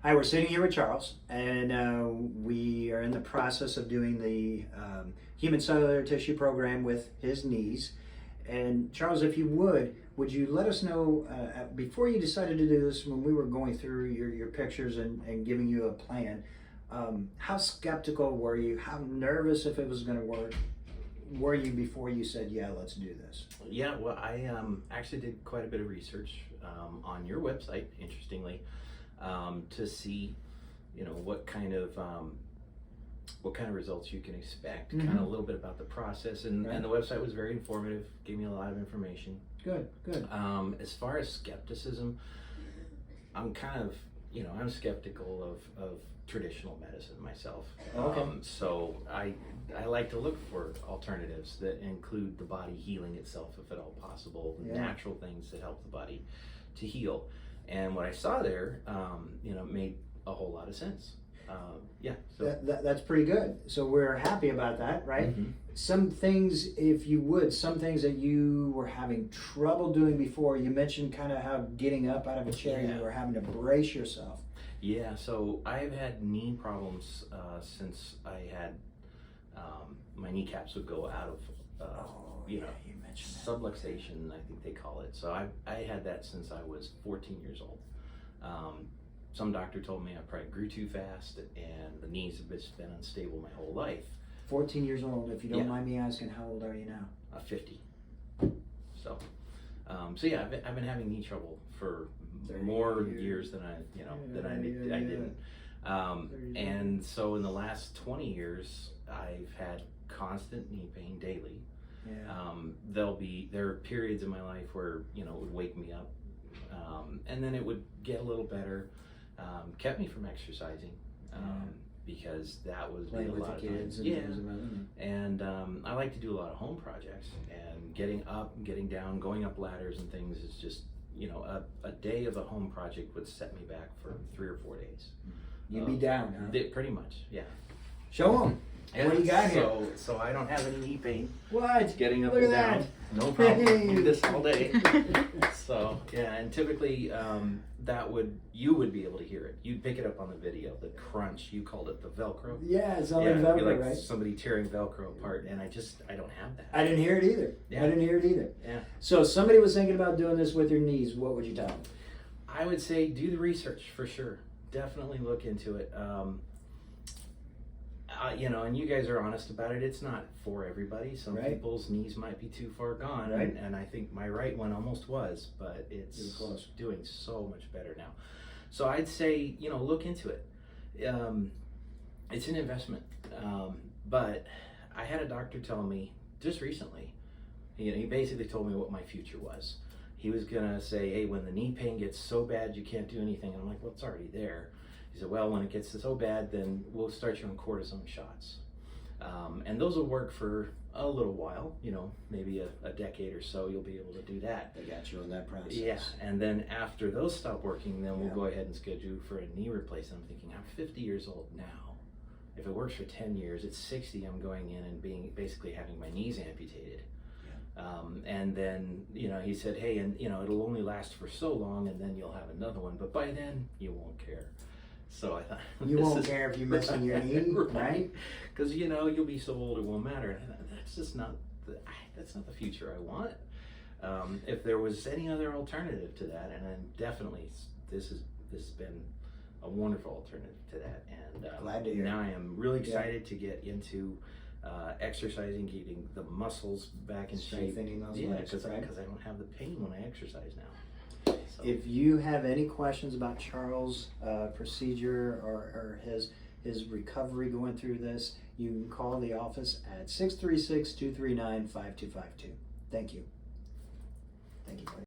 Hi, we're sitting here with Charles, and we are in the process of doing the human cellular tissue program with his knees. And Charles, if you would you let us know, before you decided to do this, when we were going through your pictures and giving you a plan, how skeptical were you? How nervous if it was going to work were you before you said, yeah, let's do this? Yeah, well, I actually did quite a bit of research on your website, interestingly, to see, what kind of results you can expect, kind of a little bit about the process, and the website was very informative, gave me a lot of information. Good. As far as skepticism, I'm kind of, I'm skeptical of traditional medicine myself. Okay. So I like to look for alternatives that include the body healing itself, if at all possible, natural things that help the body to heal. And what I saw there, made a whole lot of sense. So that's pretty good. So we're happy about that, right? Mm-hmm. Some things, if you would, some things that you were having trouble doing before, you mentioned kind of how getting up out of a chair, you were having to brace yourself. Yeah, so I've had knee problems since I had my kneecaps would go out of, you mentioned that. subluxation, I think they call it. So I had that since I was 14 years old. Some doctor told me I probably grew too fast, and the knees have just been unstable my whole life. 14 years old, if you don't mind me asking, how old are you now? 50. So yeah, I've been having knee trouble for more years than I didn't. And so in the last 20 years, I've had constant knee pain daily. There are periods in my life where it would wake me up, and then it would get a little better. Kept me from exercising because that was playing a with lot the of kids time. And I like to do a lot of home projects, and getting up, getting down, going up ladders and things is just a day of a home project would set me back for 3 or 4 days. You'd be down, huh? Pretty much, yeah. Show them. What do you got here? So I don't have any knee pain. What? Getting up Look and at down, that. no problem. Hey. Do this all day. So yeah, and typically you would be able to hear it. You'd pick it up on the video. The crunch, you called it the Velcro. Yeah, it's on It'd be Velcro, like right? somebody tearing Velcro apart, and I don't have that. I didn't hear it either. Yeah. I didn't hear it either. Yeah. So if somebody was thinking about doing this with their knees, what would you tell them? I would say do the research for sure. Definitely look into it. And you guys are honest about it. It's not for everybody. Some people's knees might be too far gone, and I think my right one almost was, but it's doing so much better now. So I'd say, look into it. It's an investment, but I had a doctor tell me just recently, he basically told me what my future was. He was gonna say, hey, when the knee pain gets so bad you can't do anything, and I'm like, well, it's already there. He said, well, when it gets so bad, then we'll start you on cortisone shots. And those will work for a little while, maybe a decade or so, you'll be able to do that. They got you in that process. Yeah, and then after those stop working, then we'll go ahead and schedule you for a knee replacement. I'm thinking, I'm 50 years old now. If it works for 10 years, at 60, I'm going in and basically having my knees amputated. And then, he said, hey, and it'll only last for so long, and then you'll have another one, but by then you won't care. So I thought, you won't care if you're missing your knee, right? Because you'll be so old it won't matter. That's just not that's not the future I want. If there was any other alternative to that, and then definitely this has been a wonderful alternative to that. And glad to hear. Now I am really excited to get into exercising, getting the muscles back in shape. Strengthening those legs, because I don't have the pain when I exercise now. So. If you have any questions about Charles' procedure or his recovery going through this, you can call the office at 636-239-5252. Thank you. Thank you, buddy.